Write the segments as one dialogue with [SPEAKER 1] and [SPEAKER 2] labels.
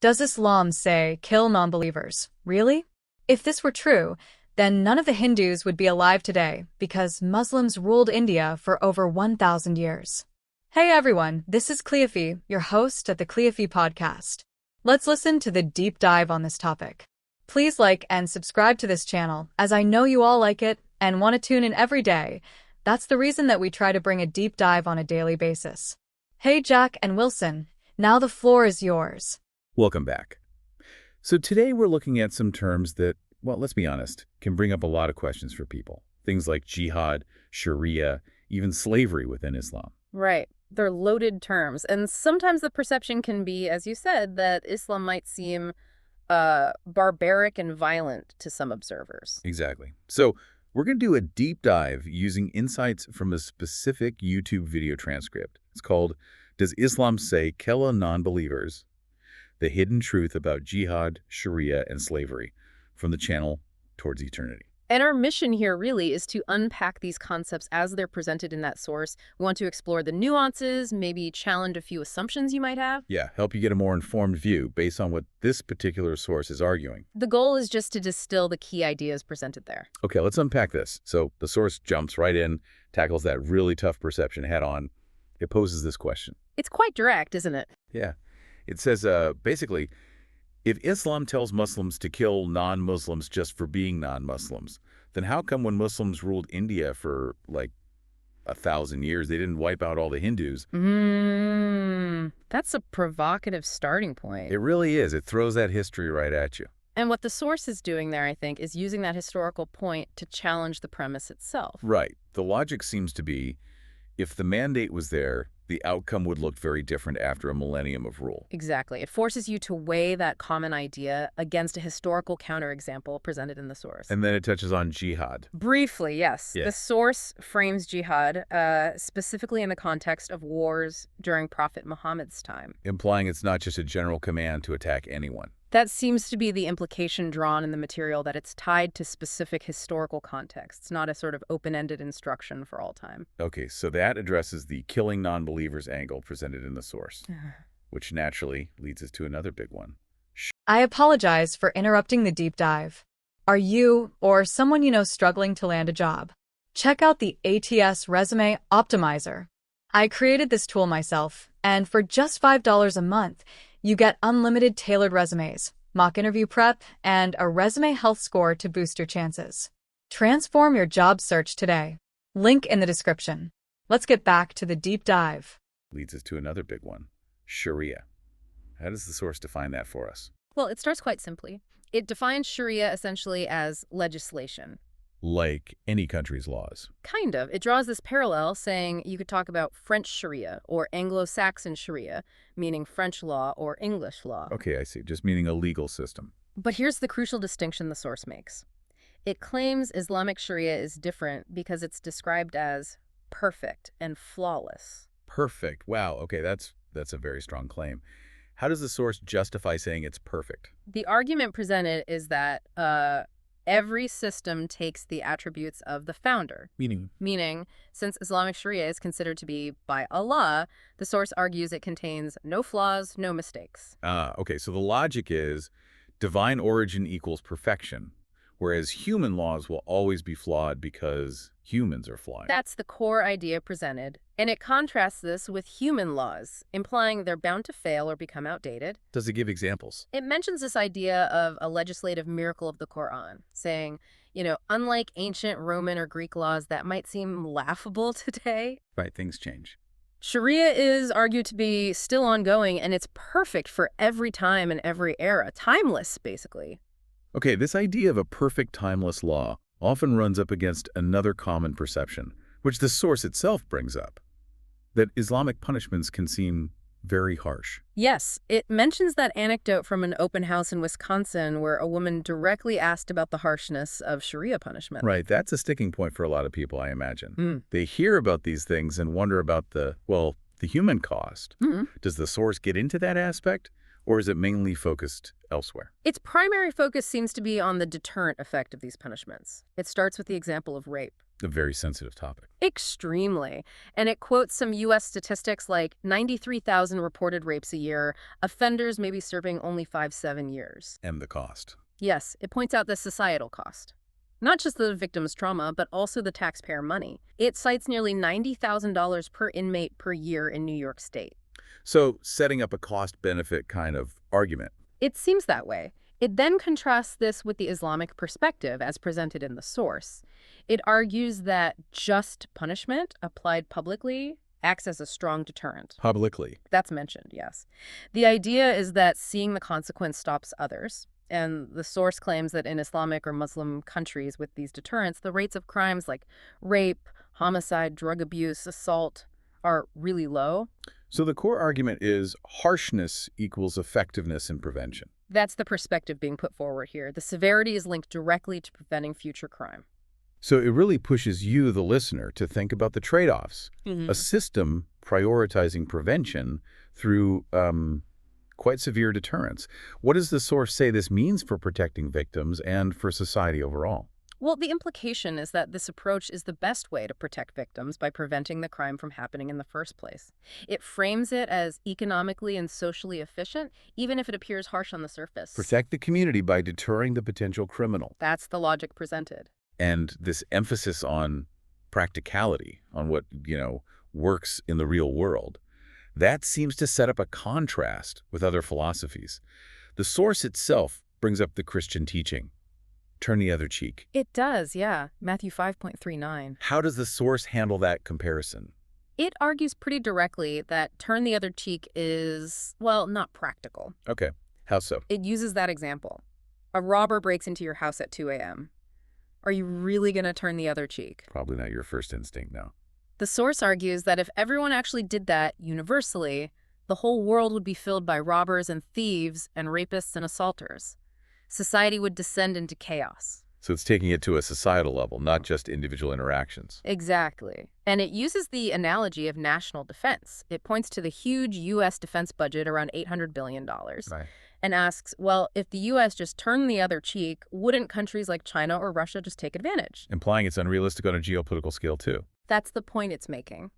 [SPEAKER 1] Does Islam say kill non-believers? Really? If this were true, then none of the Hindus would be alive today because Muslims ruled India for over 1,000 years. Hey everyone, this is Cleofe, your host at the Cleofe podcast. Let's listen to the deep dive on this topic. Please like and subscribe to this channel, as I know you all like it and want to tune in every day. That's the reason that we try to bring a deep dive on a daily basis. Hey Jack and Wilson, now the floor is yours.
[SPEAKER 2] Welcome back. So today we're looking at some terms that, well, let's be honest, can bring up a lot of questions for people. Things like jihad, sharia, even slavery within Islam.
[SPEAKER 3] Right. They're loaded terms. And sometimes the perception can be, as you said, that Islam might seem barbaric and violent to some observers.
[SPEAKER 2] Exactly. So we're going to do a deep dive using insights from a specific YouTube video transcript. It's called, Does Islam Say Kill Non-Believers? The Hidden Truth About Jihad, Sharia, and Slavery, from the channel Towards Eternity.
[SPEAKER 3] And our mission here really is to unpack these concepts as they're presented in that source. We want to explore the nuances, maybe challenge a few assumptions you might have.
[SPEAKER 2] Yeah, help you get a more informed view based on what this particular source is arguing.
[SPEAKER 3] The goal is just to distill the key ideas presented there.
[SPEAKER 2] Okay, let's unpack this. So the source jumps right in, tackles that really tough perception head on. It poses this question.
[SPEAKER 3] It's quite direct, isn't it?
[SPEAKER 2] Yeah. It says, basically, if Islam tells Muslims to kill non-Muslims just for being non-Muslims, then how come when Muslims ruled India for, like, 1,000 years, they didn't wipe out all the Hindus?
[SPEAKER 3] That's a provocative starting point.
[SPEAKER 2] It really is. It throws that history right at you.
[SPEAKER 3] And what the source is doing there, I think, is using that historical point to challenge the premise itself.
[SPEAKER 2] Right. The logic seems to be, if the mandate was there, the outcome would look very different after a millennium of rule.
[SPEAKER 3] Exactly. It forces you to weigh that common idea against a historical counterexample presented in the source.
[SPEAKER 2] And then it touches on jihad.
[SPEAKER 3] Briefly, yes.
[SPEAKER 2] Yeah.
[SPEAKER 3] The source frames jihad specifically in the context of wars during Prophet Muhammad's time.
[SPEAKER 2] Implying it's not just a general command to attack anyone.
[SPEAKER 3] That seems to be the implication drawn in the material, that it's tied to specific historical contexts, not a sort of open-ended instruction for all time.
[SPEAKER 2] Okay, so that addresses the killing non-believers angle presented in the source, which naturally leads us to another big one.
[SPEAKER 1] I apologize for interrupting the deep dive. Are you or someone you know struggling to land a job? Check out the ATS Resume Optimizer. I created this tool myself, and for just $5 a month, you get unlimited tailored resumes, mock interview prep, and a resume health score to boost your chances. Transform your job search today. Link in the description. Let's get back to the deep dive.
[SPEAKER 2] Leads us to another big one, Sharia. How does the source define that for us?
[SPEAKER 3] Well, it starts quite simply. It defines Sharia essentially as legislation.
[SPEAKER 2] Like any country's laws.
[SPEAKER 3] Kind of. It draws this parallel, saying you could talk about French Sharia or Anglo-Saxon Sharia, meaning French law or English law.
[SPEAKER 2] Okay, I see. Just meaning a legal system.
[SPEAKER 3] But here's the crucial distinction the source makes. It claims Islamic Sharia is different because it's described as perfect and flawless.
[SPEAKER 2] Perfect. Wow. Okay, that's a very strong claim. How does the source justify saying it's perfect?
[SPEAKER 3] The argument presented is that every system takes the attributes of the founder. Meaning, since Islamic Sharia is considered to be by Allah, the source argues it contains no flaws, no mistakes.
[SPEAKER 2] Okay, so the logic is divine origin equals perfection, whereas human laws will always be flawed because humans are flawed.
[SPEAKER 3] That's the core idea presented, and it contrasts this with human laws, implying they're bound to fail or become outdated.
[SPEAKER 2] Does it give examples?
[SPEAKER 3] It mentions this idea of a legislative miracle of the Quran, saying, unlike ancient Roman or Greek laws that might seem laughable today.
[SPEAKER 2] Right, things change.
[SPEAKER 3] Sharia is argued to be still ongoing, and it's perfect for every time and every era. Timeless, basically.
[SPEAKER 2] Okay, this idea of a perfect timeless law often runs up against another common perception, which the source itself brings up, that Islamic punishments can seem very harsh.
[SPEAKER 3] Yes, it mentions that anecdote from an open house in Wisconsin where a woman directly asked about the harshness of Sharia punishment.
[SPEAKER 2] Right, that's a sticking point for a lot of people, I imagine. They hear about these things and wonder about the human cost. Does the source get into that aspect? Or is it mainly focused elsewhere?
[SPEAKER 3] Its primary focus seems to be on the deterrent effect of these punishments. It starts with the example of rape.
[SPEAKER 2] A very sensitive topic.
[SPEAKER 3] Extremely. And it quotes some U.S. statistics like 93,000 reported rapes a year, offenders maybe serving only 5-7 years.
[SPEAKER 2] And the cost.
[SPEAKER 3] Yes, it points out the societal cost. Not just the victim's trauma, but also the taxpayer money. It cites nearly $90,000 per inmate per year in New York State.
[SPEAKER 2] So setting up a cost-benefit kind of argument.
[SPEAKER 3] It seems that way. It then contrasts this with the Islamic perspective as presented in the source. It argues that just punishment applied publicly acts as a strong deterrent.
[SPEAKER 2] Publicly.
[SPEAKER 3] That's mentioned, yes. The idea is that seeing the consequence stops others. And the source claims that in Islamic or Muslim countries with these deterrents, the rates of crimes like rape, homicide, drug abuse, assault are really low.
[SPEAKER 2] So the core argument is harshness equals effectiveness in prevention.
[SPEAKER 3] That's the perspective being put forward here. The severity is linked directly to preventing future crime.
[SPEAKER 2] So it really pushes you, the listener, to think about the trade-offs. A system prioritizing prevention through quite severe deterrence. What does the source say this means for protecting victims and for society overall?
[SPEAKER 3] Well, the implication is that this approach is the best way to protect victims by preventing the crime from happening in the first place. It frames it as economically and socially efficient, even if it appears harsh on the surface.
[SPEAKER 2] Protect the community by deterring the potential criminal.
[SPEAKER 3] That's the logic presented.
[SPEAKER 2] And this emphasis on practicality, on what, works in the real world, that seems to set up a contrast with other philosophies. The source itself brings up the Christian teaching. Turn the other cheek.
[SPEAKER 3] It does, yeah. Matthew 5.39.
[SPEAKER 2] How does the source handle that comparison?
[SPEAKER 3] It argues pretty directly that turn the other cheek is, well, not practical.
[SPEAKER 2] Okay. How so?
[SPEAKER 3] It uses that example. A robber breaks into your house at 2 a.m. Are you really going to turn the other cheek?
[SPEAKER 2] Probably not your first instinct, no.
[SPEAKER 3] The source argues that if everyone actually did that universally, the whole world would be filled by robbers and thieves and rapists and assaulters. Society would descend into chaos.
[SPEAKER 2] So it's taking it to a societal level, not just individual interactions.
[SPEAKER 3] Exactly. And it uses the analogy of national defense. It points to the huge U.S. defense budget, around $800 billion,
[SPEAKER 2] Right.
[SPEAKER 3] and asks, well, if the U.S. just turned the other cheek, wouldn't countries like China or Russia just take advantage?
[SPEAKER 2] Implying it's unrealistic on a geopolitical scale, too.
[SPEAKER 3] That's the point it's making.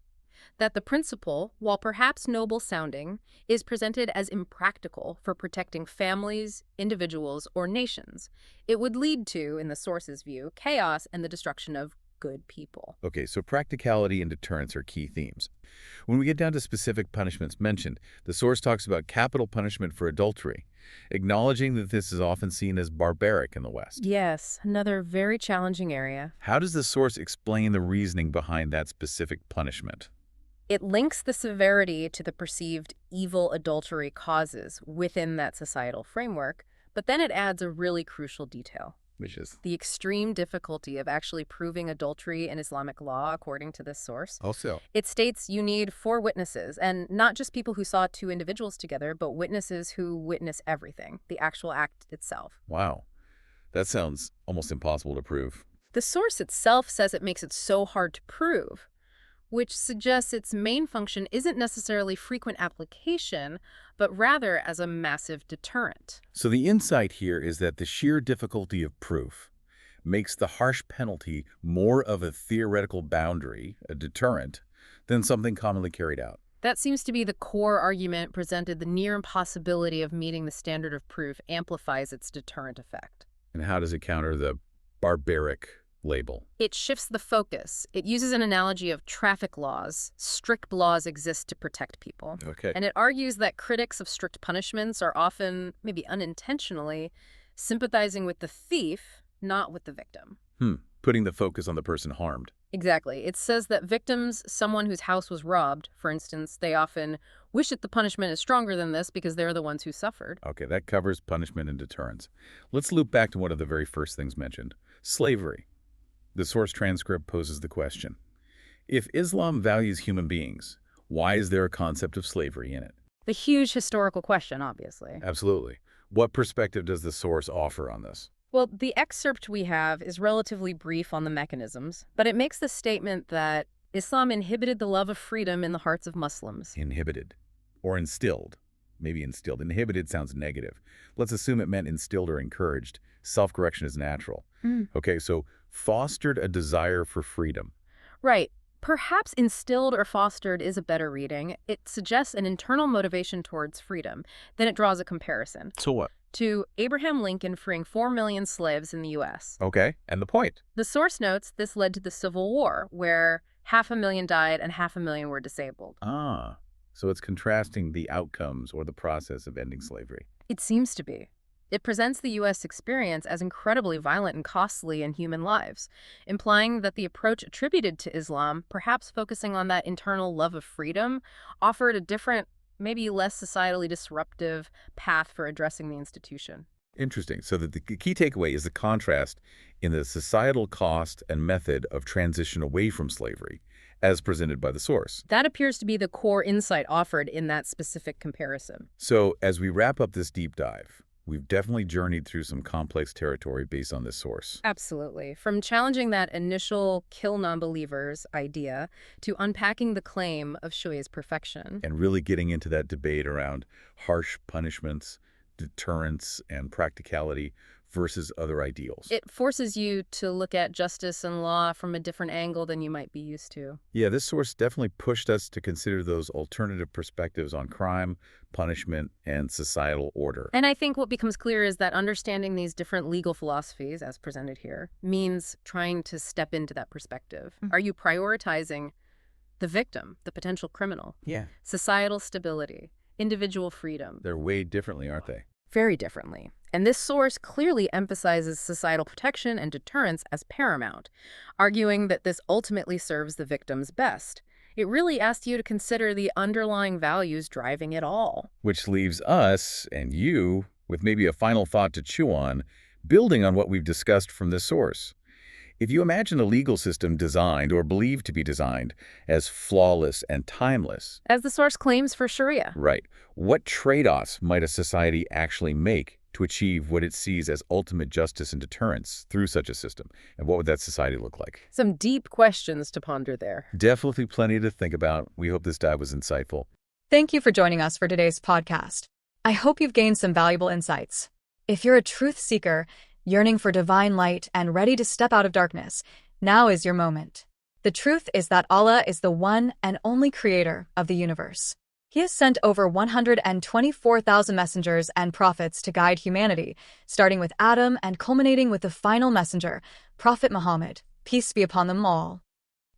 [SPEAKER 3] That the principle, while perhaps noble-sounding, is presented as impractical for protecting families, individuals, or nations. It would lead to, in the source's view, chaos and the destruction of good people.
[SPEAKER 2] Okay, so practicality and deterrence are key themes. When we get down to specific punishments mentioned, the source talks about capital punishment for adultery, acknowledging that this is often seen as barbaric in the West.
[SPEAKER 3] Yes, another very challenging area.
[SPEAKER 2] How does the source explain the reasoning behind that specific punishment?
[SPEAKER 3] It links the severity to the perceived evil adultery causes within that societal framework, but then it adds a really crucial detail.
[SPEAKER 2] Which is?
[SPEAKER 3] The extreme difficulty of actually proving adultery in Islamic law, according to this source.
[SPEAKER 2] Also.
[SPEAKER 3] It states you need 4 witnesses, and not just people who saw 2 individuals together, but witnesses who witness everything, the actual act itself.
[SPEAKER 2] Wow. That sounds almost impossible to prove.
[SPEAKER 3] The source itself says it makes it so hard to prove, which suggests its main function isn't necessarily frequent application, but rather as a massive deterrent.
[SPEAKER 2] So the insight here is that the sheer difficulty of proof makes the harsh penalty more of a theoretical boundary, a deterrent, than something commonly carried out.
[SPEAKER 3] That seems to be the core argument presented. The near impossibility of meeting the standard of proof amplifies its deterrent effect.
[SPEAKER 2] And how does it counter the barbaric label?
[SPEAKER 3] It shifts the focus. It uses an analogy of traffic laws. Strict laws exist to protect people.
[SPEAKER 2] Okay.
[SPEAKER 3] And it argues that critics of strict punishments are often, maybe unintentionally, sympathizing with the thief, not with the victim.
[SPEAKER 2] Putting the focus on the person harmed.
[SPEAKER 3] Exactly. It says that victims, someone whose house was robbed, for instance, they often wish that the punishment is stronger than this because they're the ones who suffered.
[SPEAKER 2] Okay, that covers punishment and deterrence. Let's loop back to one of the very first things mentioned, slavery. The source transcript poses the question, if Islam values human beings, why is there a concept of slavery in it?
[SPEAKER 3] The huge historical question, obviously.
[SPEAKER 2] Absolutely. What perspective does the source offer on this?
[SPEAKER 3] Well, the excerpt we have is relatively brief on the mechanisms, but it makes the statement that Islam inhibited the love of freedom in the hearts of Muslims.
[SPEAKER 2] Inhibited or instilled? maybe instilled. Inhibited sounds negative. Let's assume it meant instilled or encouraged. Self-correction is natural. Okay, so fostered a desire for freedom.
[SPEAKER 3] Right. Perhaps instilled or fostered is a better reading. It suggests an internal motivation towards freedom. Then it draws a comparison.
[SPEAKER 2] So what?
[SPEAKER 3] To Abraham Lincoln freeing 4 million slaves in the U.S.
[SPEAKER 2] Okay, and the point?
[SPEAKER 3] The source notes this led to the Civil War, where 500,000 died and 500,000 were disabled.
[SPEAKER 2] Ah, so it's contrasting the outcomes or the process of ending slavery.
[SPEAKER 3] It seems to be. It presents the U.S. experience as incredibly violent and costly in human lives, implying that the approach attributed to Islam, perhaps focusing on that internal love of freedom, offered a different, maybe less societally disruptive path for addressing the institution.
[SPEAKER 2] Interesting. So the key takeaway is the contrast in the societal cost and method of transition away from slavery, as presented by the source.
[SPEAKER 3] That appears to be the core insight offered in that specific comparison.
[SPEAKER 2] So as we wrap up this deep dive, we've definitely journeyed through some complex territory based on this source.
[SPEAKER 3] Absolutely. From challenging that initial kill non-believers idea to unpacking the claim of Sharia's perfection.
[SPEAKER 2] And really getting into that debate around harsh punishments, deterrence, and practicality versus other ideals.
[SPEAKER 3] It forces you to look at justice and law from a different angle than you might be used to.
[SPEAKER 2] Yeah, this source definitely pushed us to consider those alternative perspectives on crime, punishment, and societal order.
[SPEAKER 3] And I think what becomes clear is that understanding these different legal philosophies, as presented here, means trying to step into that perspective. Are you prioritizing the victim, the potential criminal?
[SPEAKER 2] Yeah.
[SPEAKER 3] Societal stability, individual freedom.
[SPEAKER 2] They're weighed differently, aren't they?
[SPEAKER 3] Very differently. And this source clearly emphasizes societal protection and deterrence as paramount, arguing that this ultimately serves the victims best. It really asks you to consider the underlying values driving it all.
[SPEAKER 2] Which leaves us and you with maybe a final thought to chew on, building on what we've discussed from this source. If you imagine a legal system designed or believed to be designed as flawless and timeless,
[SPEAKER 3] as the source claims for Sharia.
[SPEAKER 2] Right. What trade-offs might a society actually make to achieve what it sees as ultimate justice and deterrence through such a system? And what would that society look like?
[SPEAKER 3] Some deep questions to ponder there.
[SPEAKER 2] Definitely plenty to think about. We hope this dive was insightful.
[SPEAKER 1] Thank you for joining us for today's podcast. I hope you've gained some valuable insights. If you're a truth seeker, yearning for divine light and ready to step out of darkness, now is your moment. The truth is that Allah is the one and only creator of the universe. He has sent over 124,000 messengers and prophets to guide humanity, starting with Adam and culminating with the final messenger, Prophet Muhammad, peace be upon them all.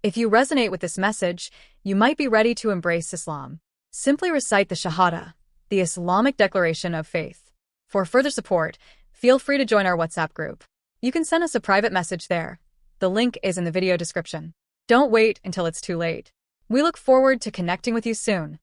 [SPEAKER 1] If you resonate with this message, you might be ready to embrace Islam. Simply recite the Shahada, the Islamic declaration of faith. For further support, feel free to join our WhatsApp group. You can send us a private message there. The link is in the video description. Don't wait until it's too late. We look forward to connecting with you soon.